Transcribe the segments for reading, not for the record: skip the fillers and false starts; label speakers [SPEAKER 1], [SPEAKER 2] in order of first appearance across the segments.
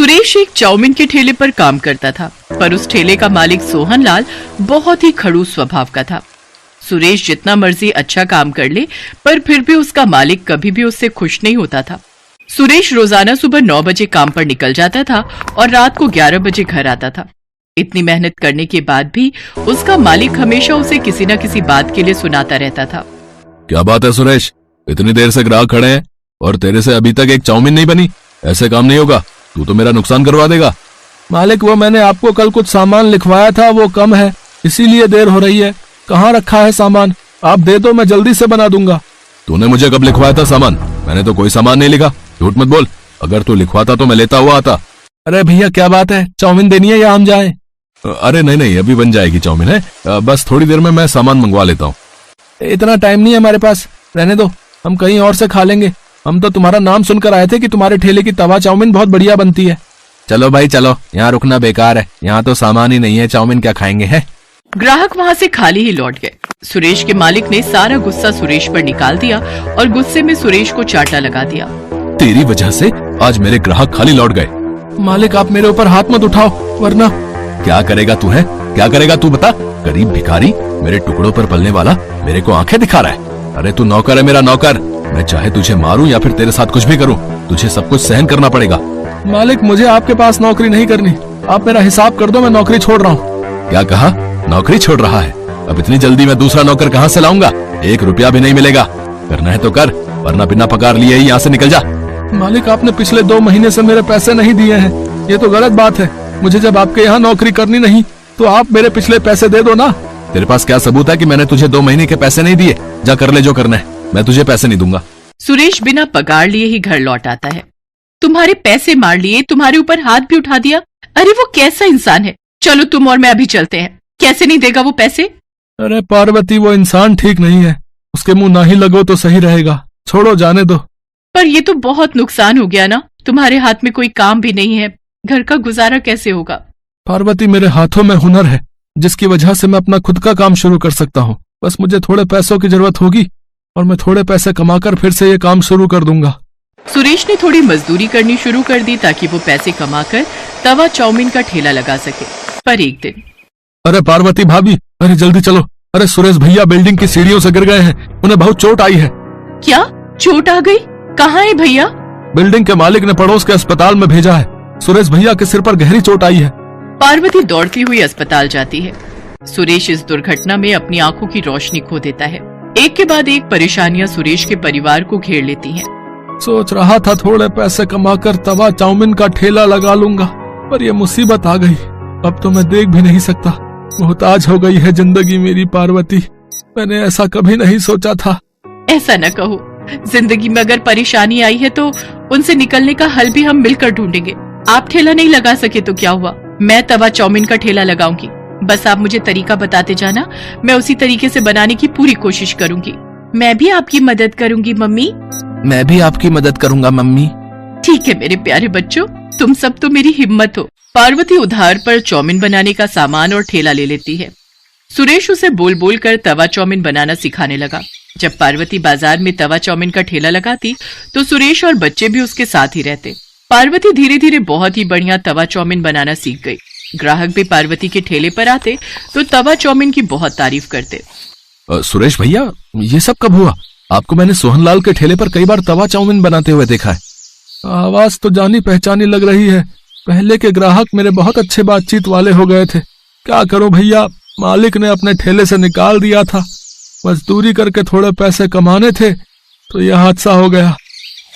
[SPEAKER 1] सुरेश एक चाउमीन के ठेले पर काम करता था, पर उस ठेले का मालिक सोहनलाल बहुत ही खड़ूस स्वभाव का था। सुरेश जितना मर्जी अच्छा काम कर ले, पर फिर भी उसका मालिक कभी भी उससे खुश नहीं होता था। सुरेश रोजाना सुबह 9 बजे काम पर निकल जाता था और रात को 11 बजे घर आता था। इतनी मेहनत करने के बाद भी उसका मालिक हमेशा उसे किसी न किसी बात के लिए सुनाता रहता था।
[SPEAKER 2] क्या बात है सुरेश, इतनी देर से ग्राहक खड़े हैं और तेरे से अभी तक एक चाउमीन नहीं बनी? ऐसे काम नहीं होगा, तू तो मेरा नुकसान करवा देगा।
[SPEAKER 3] मालिक, वो मैंने आपको कल कुछ सामान लिखवाया था, वो कम है, इसीलिए देर हो रही है। कहाँ रखा है सामान? आप दे दो, मैं जल्दी से बना दूंगा।
[SPEAKER 2] तूने मुझे कब लिखवाया था सामान? मैंने तो कोई सामान नहीं लिखा, झूठ मत बोल। अगर तू लिखवाता तो मैं लेता हुआ आता।
[SPEAKER 3] अरे भैया, क्या बात है, चाउमीन देनी है या हम जाएं?
[SPEAKER 2] अरे नहीं, अभी बन जाएगी चाउमीन है, बस थोड़ी देर में मैं सामान मंगवा लेता हूँ।
[SPEAKER 3] इतना टाइम नहीं है हमारे पास, रहने दो, हम कहीं और से खा लेंगे। हम तो तुम्हारा नाम सुनकर आए थे कि तुम्हारे ठेले की तवा चाउमीन बहुत बढ़िया बनती है।
[SPEAKER 2] चलो भाई चलो, यहाँ रुकना बेकार है, यहाँ तो सामान ही नहीं है, चाउमीन क्या खाएंगे है।
[SPEAKER 1] ग्राहक वहाँ से खाली ही लौट गए। सुरेश के मालिक ने सारा गुस्सा सुरेश पर निकाल दिया और गुस्से में सुरेश को चाटा लगा दिया।
[SPEAKER 2] तेरी वजह से आज मेरे ग्राहक खाली लौट गए।
[SPEAKER 3] मालिक, आप मेरे ऊपर हाथ मत उठाओ, वरना।
[SPEAKER 2] क्या करेगा तू है, क्या करेगा तू बता? गरीब भिखारी, मेरे टुकड़ों पर पलने वाला, मेरे को आंखें दिखा रहा है। अरे तू नौकर है, मेरा नौकर। मैं चाहे तुझे मारूं या फिर तेरे साथ कुछ भी करूं, तुझे सब कुछ सहन करना पड़ेगा।
[SPEAKER 3] मालिक, मुझे आपके पास नौकरी नहीं करनी, आप मेरा हिसाब कर दो, मैं नौकरी छोड़ रहा हूँ।
[SPEAKER 2] क्या कहा? नौकरी छोड़ रहा है? अब इतनी जल्दी मैं दूसरा नौकर कहाँ से लाऊंगा? 1 रुपया भी नहीं मिलेगा। करना है तो कर, वरना बिना पगार लिए ही यहाँ से निकल जा।
[SPEAKER 3] मालिक, आपने पिछले 2 महीने से मेरे पैसे नहीं दिए हैं, ये तो गलत बात है। मुझे जब आपके यहाँ नौकरी करनी नहीं तो आप मेरे पिछले पैसे दे दो ना।
[SPEAKER 2] तेरे पास क्या सबूत है कि मैंने तुझे 2 महीने के पैसे नहीं दिए? जा कर ले जो करना है, मैं तुझे पैसे नहीं दूंगा।
[SPEAKER 1] सुरेश बिना पगार लिए ही घर लौट आता है। तुम्हारे पैसे मार लिए, तुम्हारे ऊपर हाथ भी उठा दिया। अरे वो कैसा इंसान है। चलो तुम और मैं अभी चलते हैं। कैसे नहीं देगा वो पैसे?
[SPEAKER 3] अरे पार्वती, वो इंसान ठीक नहीं है, उसके मुंह ना ही लगो तो सही रहेगा। छोड़ो, जाने दो।
[SPEAKER 1] पर ये तो बहुत नुकसान हो गया ना, तुम्हारे हाथ में कोई काम भी नहीं है, घर का गुजारा कैसे होगा?
[SPEAKER 3] पार्वती, मेरे हाथों में हुनर है जिसकी वजह से मैं अपना खुद का काम शुरू कर सकता हूँ। बस मुझे थोड़े पैसों की जरूरत होगी और मैं थोड़े पैसे कमाकर फिर से ये काम शुरू कर दूंगा।
[SPEAKER 1] सुरेश ने थोड़ी मजदूरी करनी शुरू कर दी ताकि वो पैसे कमाकर तवा चाउमीन का ठेला लगा सके। पर एक दिन,
[SPEAKER 3] अरे पार्वती भाभी, अरे जल्दी चलो। अरे सुरेश भैया बिल्डिंग की सीढ़ियों से गिर गए हैं, उन्हें बहुत चोट आई है।
[SPEAKER 1] क्या चोट आ गई? कहाँ है भैया?
[SPEAKER 3] बिल्डिंग के मालिक ने पड़ोस के अस्पताल में भेजा है। सुरेश भैया के सिर पर गहरी चोट आई है।
[SPEAKER 1] पार्वती दौड़ती हुई अस्पताल जाती है। सुरेश इस दुर्घटना में अपनी आंखों की रोशनी खो देता है। एक के बाद एक परेशानियां सुरेश के परिवार को घेर लेती हैं।
[SPEAKER 3] सोच रहा था थोड़े पैसे कमाकर तवा चाउमीन का ठेला लगा लूंगा, पर यह मुसीबत आ गई। अब तो मैं देख भी नहीं सकता, मोहताज हो गई है जिंदगी मेरी पार्वती। मैंने ऐसा कभी नहीं सोचा था।
[SPEAKER 1] ऐसा न कहो, जिंदगी में अगर परेशानी आई है तो उनसे निकलने का हल भी हम मिलकर ढूंढेंगे। आप ठेला नहीं लगा सके तो क्या हुआ, मैं तवा चाउमीन का ठेला लगाऊंगी। बस आप मुझे तरीका बताते जाना, मैं उसी तरीके से बनाने की पूरी कोशिश करूंगी। मैं भी आपकी मदद करूंगी मम्मी।
[SPEAKER 3] मैं भी आपकी मदद करूंगा मम्मी।
[SPEAKER 1] ठीक है मेरे प्यारे बच्चों, तुम सब तो मेरी हिम्मत हो। पार्वती उधार पर चाउमीन बनाने का सामान और ठेला ले लेती है। सुरेश उसे बोल बोल कर तवा चाउमीन बनाना सिखाने लगा। जब पार्वती बाजार में तवा चाउमीन का ठेला लगाती तो सुरेश और बच्चे भी उसके साथ ही रहते। पार्वती धीरे धीरे बहुत ही बढ़िया तवा चाउमीन बनाना सीख गई। ग्राहक भी पार्वती के ठेले पर आते तो तवा चाउमीन की बहुत तारीफ करते।
[SPEAKER 3] सुरेश भैया, ये सब कब हुआ? आपको मैंने सोहनलाल के ठेले पर कई बार तवा चाउमीन बनाते हुए देखा है। आवाज तो जानी पहचानी लग रही है। पहले के ग्राहक मेरे बहुत अच्छे बातचीत वाले हो गए थे। क्या करूं भैया, मालिक ने अपने ठेले से निकाल दिया था। मजदूरी करके थोड़े पैसे कमाने थे तो यह हादसा हो गया।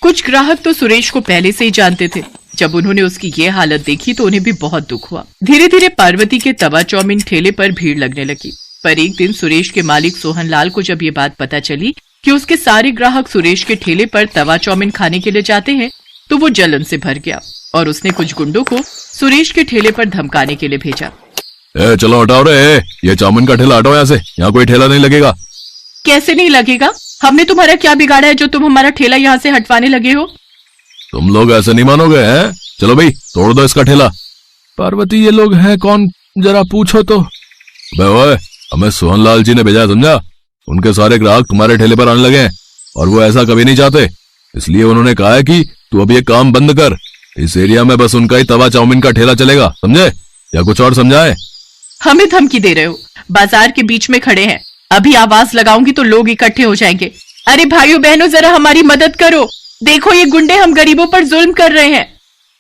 [SPEAKER 1] कुछ ग्राहक तो सुरेश को पहले से ही जानते थे। जब उन्होंने उसकी ये हालत देखी तो उन्हें भी बहुत दुख हुआ। धीरे धीरे पार्वती के तवा चाउमीन ठेले पर भीड़ लगने लगी। पर एक दिन सुरेश के मालिक सोहनलाल को जब ये बात पता चली कि उसके सारे ग्राहक सुरेश के ठेले पर तवा चाउमीन खाने के लिए जाते हैं तो वो जलन से भर गया और उसने कुछ गुंडों को सुरेश के ठेले पर धमकाने के लिए भेजा।
[SPEAKER 2] चलो हटाओ रे, ये चाउमीन का ठेला हटाओ यहाँ से, यहाँ कोई ठेला नहीं लगेगा।
[SPEAKER 1] कैसे नहीं लगेगा? हमने तुम्हारा क्या बिगाड़ा है जो तुम हमारा ठेला यहाँ से हटवाने लगे हो?
[SPEAKER 2] तुम लोग ऐसे नहीं मानोगे हैं? चलो भाई तोड़ दो इसका ठेला।
[SPEAKER 3] पार्वती, ये लोग हैं कौन, जरा पूछो तो।
[SPEAKER 2] ओए, हमें सोहनलाल जी ने भेजा, समझा? उनके सारे ग्राहक तुम्हारे ठेले पर आने लगे हैं और वो ऐसा कभी नहीं चाहते, इसलिए उन्होंने कहा है कि तू अब ये काम बंद कर इस एरिया में बस उनका ही तवा चाउमीन का ठेला चलेगा, समझे? या कुछ और समझाए?
[SPEAKER 1] हमें धमकी दे रहे हो? बाजार के बीच में खड़े हैं, अभी आवाज लगाऊंगी तो लोग इकट्ठे हो जाएंगे। अरे भाइयों बहनों, जरा हमारी मदद करो, देखो ये गुंडे हम गरीबों पर जुल्म कर रहे हैं।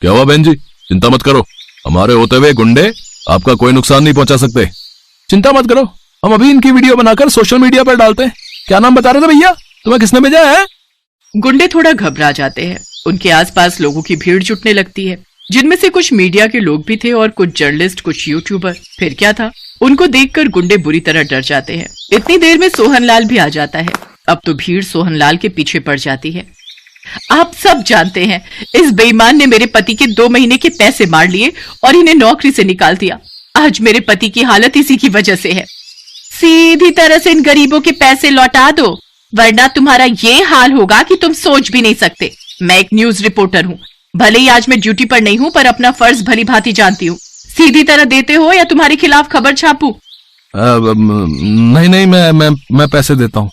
[SPEAKER 2] क्या हुआ बहन जी, चिंता मत करो, हमारे होते हुए गुंडे आपका कोई नुकसान नहीं पहुंचा सकते।
[SPEAKER 3] चिंता मत करो, हम अभी इनकी वीडियो बनाकर सोशल मीडिया पर डालते हैं। क्या नाम बता रहे थे भैया, तुम्हें किसने भेजा है?
[SPEAKER 1] गुंडे थोड़ा घबरा जाते हैं। उनके आसपास लोगों की भीड़ जुटने लगती है, जिनमें से कुछ मीडिया के लोग भी थे और कुछ जर्नलिस्ट, कुछ यूट्यूबर। फिर क्या था, उनको देखकर गुंडे बुरी तरह डर जाते हैं। इतनी देर में सोहनलाल भी आ जाता है। अब तो भीड़ सोहनलाल के पीछे पड़ जाती है। आप सब जानते हैं, इस बेईमान ने मेरे पति के 2 महीने के पैसे मार लिए और इन्हें नौकरी से निकाल दिया। आज मेरे पति की हालत इसी की वजह से है। सीधी तरह से इन गरीबों के पैसे लौटा दो, वरना तुम्हारा ये हाल होगा कि तुम सोच भी नहीं सकते। मैं एक न्यूज रिपोर्टर हूँ, भले ही आज मैं ड्यूटी पर नहीं हूँ, पर अपना फर्ज भली भांति जानती हूँ। सीधी तरह देते हो या तुम्हारे खिलाफ खबर छापूं?
[SPEAKER 3] नहीं, मैं पैसे देता हूँ।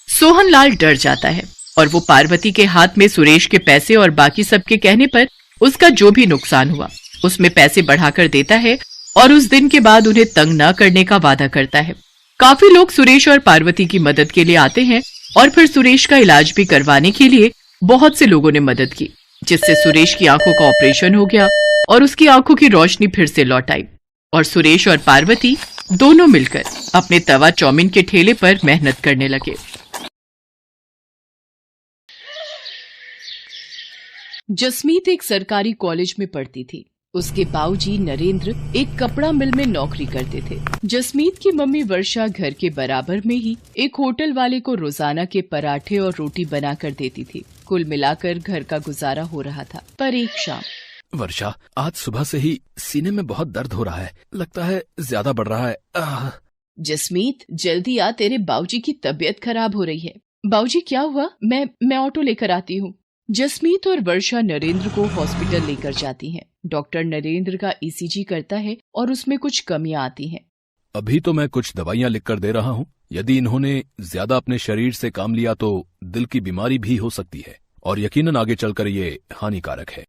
[SPEAKER 1] सोहनलाल डर जाता है और वो पार्वती के हाथ में सुरेश के पैसे और बाकी सबके कहने पर उसका जो भी नुकसान हुआ उसमें पैसे बढ़ाकर देता है और उस दिन के बाद उन्हें तंग न करने का वादा करता है। काफी लोग सुरेश और पार्वती की मदद के लिए आते हैं और फिर सुरेश का इलाज भी करवाने के लिए बहुत से लोगों ने मदद की, जिससे सुरेश की आंखों का ऑपरेशन हो गया और उसकी आंखों की रोशनी फिर से लौट आई और सुरेश और पार्वती दोनों मिलकर अपने तवा चाउमीन के ठेले पर मेहनत करने लगे। जसमीत एक सरकारी कॉलेज में पढ़ती थी। उसके बाऊजी नरेंद्र एक कपड़ा मिल में नौकरी करते थे। जसमीत की मम्मी वर्षा घर के बराबर में ही एक होटल वाले को रोजाना के पराठे और रोटी बनाकर देती थी। कुल मिलाकर घर का गुजारा हो रहा था। पर एक शाम,
[SPEAKER 3] वर्षा, आज सुबह से ही सीने में बहुत दर्द हो रहा है, लगता है ज्यादा बढ़ रहा है।
[SPEAKER 1] जसमीत जल्दी आ, तेरे बाऊजी की तबीयत खराब हो रही है। बाऊजी क्या हुआ? मैं ऑटो लेकर आती हूँ। जसमीत और वर्षा नरेंद्र को हॉस्पिटल लेकर जाती हैं। डॉक्टर नरेंद्र का ईसीजी करता है और उसमें कुछ कमियां आती हैं।
[SPEAKER 3] अभी तो मैं कुछ दवाइयां लिख कर दे रहा हूँ, यदि इन्होंने ज्यादा अपने शरीर से काम लिया तो दिल की बीमारी भी हो सकती है और यकीनन आगे चलकर ये हानिकारक है।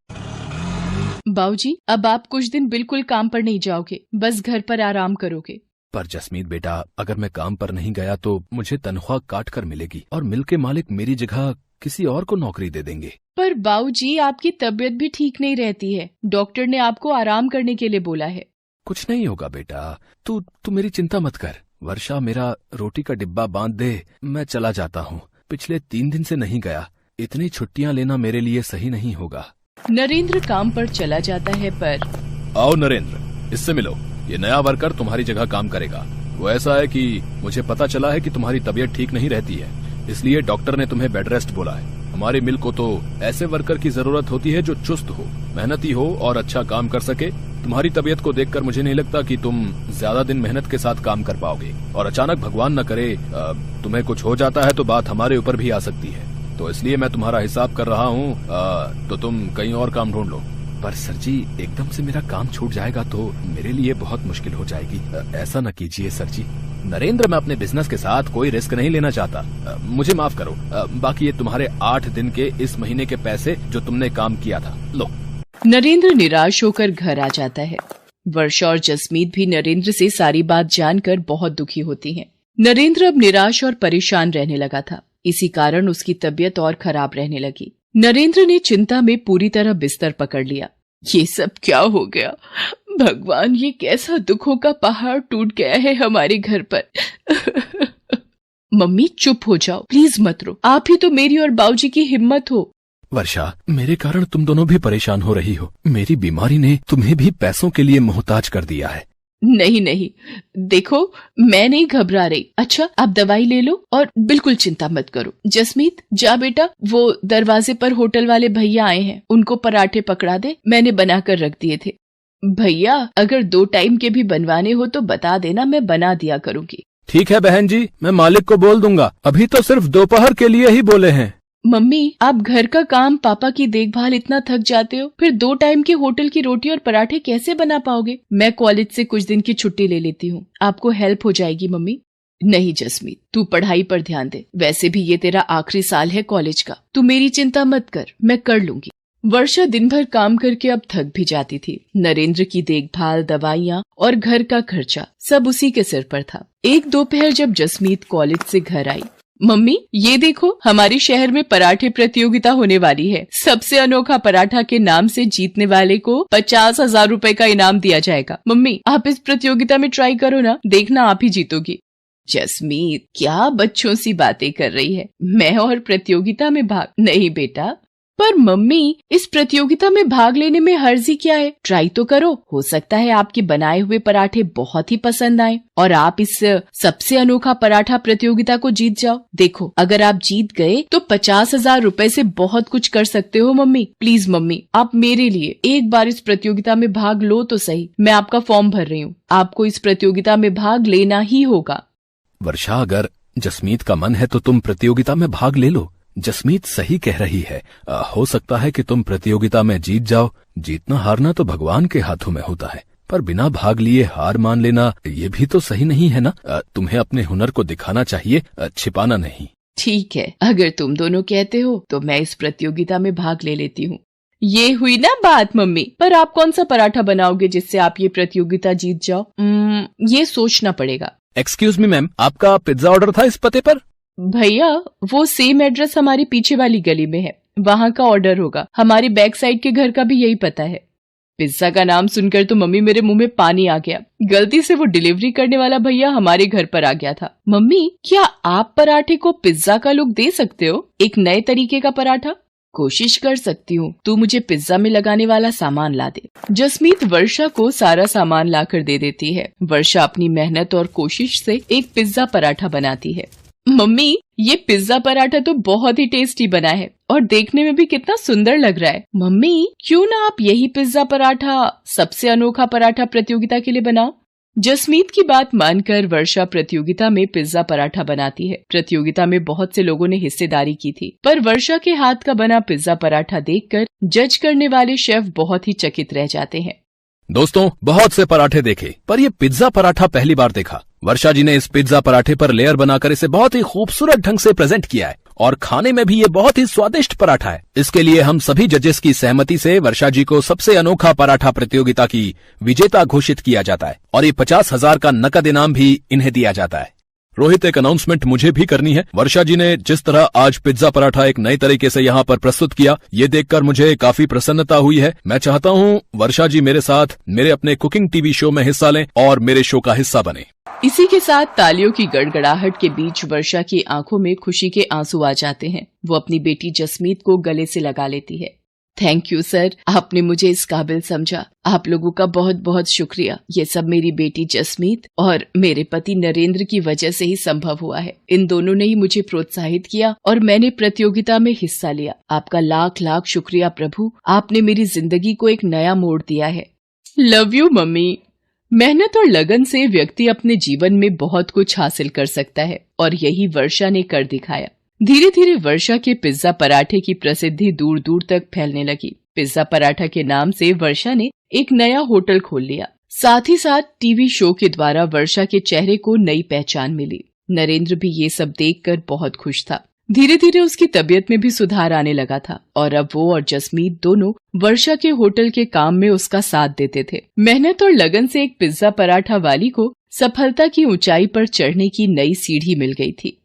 [SPEAKER 1] बाऊजी, अब आप कुछ दिन बिल्कुल काम पर नहीं जाओगे, बस घर पर आराम करोगे।
[SPEAKER 3] पर जसमीत बेटा, अगर मैं काम पर नहीं गया तो मुझे तनख्वाह काट कर मिलेगी और मिल के मालिक मेरी जगह किसी और को नौकरी दे देंगे।
[SPEAKER 1] पर बाऊजी, आपकी तबीयत भी ठीक नहीं रहती है, डॉक्टर ने आपको आराम करने के लिए बोला है।
[SPEAKER 3] कुछ नहीं होगा बेटा, तू मेरी चिंता मत कर। वर्षा, मेरा रोटी का डिब्बा बांध दे, मैं चला जाता हूँ। पिछले 3 दिन से नहीं गया, इतनी छुट्टियाँ लेना मेरे लिए सही नहीं होगा।
[SPEAKER 1] नरेंद्र काम पर चला जाता है। पर
[SPEAKER 3] आओ नरेंद्र, इससे मिलो, ये नया वर्कर तुम्हारी जगह काम करेगा। वो ऐसा है कि मुझे पता चला है कि तुम्हारी तबीयत ठीक नहीं रहती है, इसलिए डॉक्टर ने तुम्हें बेड रेस्ट बोला है। हमारी मिल को तो ऐसे वर्कर की जरूरत होती है जो चुस्त हो, मेहनती हो और अच्छा काम कर सके। तुम्हारी तबीयत को देखकर मुझे नहीं लगता कि तुम ज्यादा दिन मेहनत के साथ काम कर पाओगे, और अचानक भगवान न करे तुम्हें कुछ हो जाता है तो बात हमारे ऊपर भी आ सकती है। तो इसलिए मैं तुम्हारा हिसाब कर रहा हूँ, तो तुम कहीं और काम ढूंढ लो। पर सर जी, एकदम से मेरा काम छूट जाएगा तो मेरे लिए बहुत मुश्किल हो जाएगी। ऐसा न कीजिए सर जी। नरेंद्र, मैं अपने बिजनेस के साथ कोई रिस्क नहीं लेना चाहता, मुझे माफ करो। बाकी ये तुम्हारे 8 दिन के इस महीने के पैसे जो तुमने काम किया था, लो।
[SPEAKER 1] नरेंद्र निराश होकर घर आ जाता है। वर्षा और जसमीत भी नरेंद्र से सारी बात जानकर बहुत दुखी होती हैं। नरेंद्र अब निराश और परेशान रहने लगा था, इसी कारण उसकी तबीयत और खराब रहने लगी। नरेंद्र ने चिंता में पूरी तरह बिस्तर पकड़ लिया। ये सब क्या हो गया भगवान, ये कैसा दुखों का पहाड़ टूट गया है हमारे घर पर। मम्मी चुप हो जाओ, प्लीज मत रो, आप ही तो मेरी और बाऊजी की हिम्मत हो।
[SPEAKER 3] वर्षा, मेरे कारण तुम दोनों भी परेशान हो रही हो। मेरी बीमारी ने तुम्हें भी पैसों के लिए मोहताज कर दिया है।
[SPEAKER 1] नहीं नहीं, देखो मैं नहीं घबरा रही। अच्छा, आप दवाई ले लो और बिल्कुल चिंता मत करो। जसमीत जा बेटा, वो दरवाजे पर होटल वाले भैया आए हैं, उनको पराठे पकड़ा दे, मैंने बनाकर रख दिए थे। भैया, अगर 2 टाइम के भी बनवाने हो तो बता देना, मैं बना दिया करूंगी।
[SPEAKER 3] ठीक है बहन जी, मैं मालिक को बोल दूंगा। अभी तो सिर्फ दोपहर के लिए ही बोले हैं।
[SPEAKER 1] मम्मी, आप घर का काम, पापा की देखभाल इतना थक जाते हो, फिर 2 टाइम के होटल की रोटी और पराठे कैसे बना पाओगे? मैं कॉलेज से कुछ दिन की छुट्टी ले लेती हूँ, आपको हेल्प हो जाएगी। मम्मी, नहीं जसमीत, तू पढ़ाई पर ध्यान दे, वैसे भी ये तेरा आखिरी साल है कॉलेज का, तू मेरी चिंता मत कर, मैं कर लूंगी। वर्षा दिन भर काम करके अब थक भी जाती थी। नरेंद्र की देखभाल, दवाइयाँ और घर का खर्चा सब उसी के सिर पर था। एक दोपहर जब जसमीत कॉलेज से घर आई, मम्मी ये देखो, हमारे शहर में पराठे प्रतियोगिता होने वाली है। सबसे अनोखा पराठा के नाम से जीतने वाले को 50,000 रुपए का इनाम दिया जाएगा। मम्मी आप इस प्रतियोगिता में ट्राई करो ना, देखना आप ही जीतोगी। जसमीत क्या बच्चों सी बातें कर रही है, मैं और प्रतियोगिता में भाग? नहीं बेटा। पर मम्मी इस प्रतियोगिता में भाग लेने में हर्जी क्या है? ट्राई तो करो, हो सकता है आपके बनाए हुए पराठे बहुत ही पसंद आए और आप इस सबसे अनोखा पराठा प्रतियोगिता को जीत जाओ। देखो अगर आप जीत गए तो 50,000 रुपए से बहुत कुछ कर सकते हो। मम्मी प्लीज मम्मी, आप मेरे लिए एक बार इस प्रतियोगिता में भाग लो तो सही। मैं आपका फॉर्म भर रही हूँ, आपको इस प्रतियोगिता में भाग लेना ही होगा।
[SPEAKER 3] वर्षा, अगर जसमीत का मन है तो तुम प्रतियोगिता में भाग ले लो। जसमीत सही कह रही है। हो सकता है कि तुम प्रतियोगिता में जीत जाओ। जीतना हारना तो भगवान के हाथों में होता है, पर बिना भाग लिए हार मान लेना ये भी तो सही नहीं है ना। तुम्हें अपने हुनर को दिखाना चाहिए, छिपाना नहीं।
[SPEAKER 1] ठीक है, अगर तुम दोनों कहते हो तो मैं इस प्रतियोगिता में भाग ले लेती हूँ। ये हुई ना बात मम्मी। पर आप कौन सा पराठा बनाओगे जिससे आप ये प्रतियोगिता जीत जाओ? ये सोचना पड़ेगा।
[SPEAKER 3] एक्सक्यूज मी मैम, आपका पिज्जा ऑर्डर था इस पते पर?
[SPEAKER 1] भैया वो सेम एड्रेस हमारी पीछे वाली गली में है, वहाँ का ऑर्डर होगा। हमारी बैक साइड के घर का भी यही पता है। पिज्जा का नाम सुनकर तो मम्मी मेरे मुंह में पानी आ गया। गलती से वो डिलीवरी करने वाला भैया हमारे घर पर आ गया था। मम्मी क्या आप पराठे को पिज्जा का लुक दे सकते हो? एक नए तरीके का पराठा? कोशिश कर सकती हूँ, तू मुझे पिज्जा में लगाने वाला सामान ला दे। जसमीत वर्षा को सारा सामान लाकर दे देती है। वर्षा अपनी मेहनत और कोशिश से एक पिज्जा पराठा बनाती है। मम्मी ये पिज्जा पराठा तो बहुत ही टेस्टी बना है और देखने में भी कितना सुंदर लग रहा है। मम्मी क्यों ना आप यही पिज्जा पराठा सबसे अनोखा पराठा प्रतियोगिता के लिए बनाओ। जसमीत की बात मानकर वर्षा प्रतियोगिता में पिज्जा पराठा बनाती है। प्रतियोगिता में बहुत से लोगों ने हिस्सेदारी की थी, पर वर्षा के हाथ का बना पिज्जा पराठा देखकर जज करने वाले शेफ बहुत ही चकित रह जाते हैं।
[SPEAKER 3] दोस्तों, बहुत से पराठे देखे, पर ये पिज्जा पराठा पहली बार देखा। वर्षा जी ने इस पिज्जा पराठे पर लेयर बनाकर इसे बहुत ही खूबसूरत ढंग से प्रेजेंट किया है और खाने में भी ये बहुत ही स्वादिष्ट पराठा है। इसके लिए हम सभी जजेस की सहमति से वर्षा जी को सबसे अनोखा पराठा प्रतियोगिता की विजेता घोषित किया जाता है और ये 50,000 का नकद इनाम भी इन्हें दिया जाता है। रोहित, एक अनाउंसमेंट मुझे भी करनी है। वर्षा जी ने जिस तरह आज पिज्जा पराठा एक नए तरीके से यहाँ पर प्रस्तुत किया, ये देखकर मुझे काफी प्रसन्नता हुई है। मैं चाहता हूँ वर्षा जी मेरे साथ मेरे अपने कुकिंग टीवी शो में हिस्सा लें और मेरे शो का हिस्सा बने।
[SPEAKER 1] इसी के साथ तालियों की गड़गड़ाहट के बीच वर्षा की आंखों में खुशी के आंसू आ जाते हैं। वो अपनी बेटी जसमीत को गले से लगा लेती है। थैंक यू सर, आपने मुझे इस काबिल समझा। आप लोगों का बहुत बहुत शुक्रिया। ये सब मेरी बेटी जसमीत और मेरे पति नरेंद्र की वजह से ही संभव हुआ है। इन दोनों ने ही मुझे प्रोत्साहित किया और मैंने प्रतियोगिता में हिस्सा लिया। आपका लाख लाख शुक्रिया प्रभु, आपने मेरी जिंदगी को एक नया मोड़ दिया है। Love you mummy. मेहनत और लगन से व्यक्ति अपने जीवन में बहुत कुछ हासिल कर सकता है और यही वर्षा ने कर दिखाया। धीरे धीरे वर्षा के पिज्जा पराठे की प्रसिद्धि दूर दूर तक फैलने लगी। पिज्जा पराठा के नाम से वर्षा ने एक नया होटल खोल लिया। साथ ही साथ टीवी शो के द्वारा वर्षा के चेहरे को नई पहचान मिली। नरेंद्र भी ये सब देखकर बहुत खुश था। धीरे धीरे उसकी तबीयत में भी सुधार आने लगा था और अब वो और जसमीत दोनों वर्षा के होटल के काम में उसका साथ देते थे। मेहनत और लगन से एक पिज्जा पराठा वाली को सफलता की ऊंचाई पर चढ़ने की नई सीढ़ी मिल गई थी।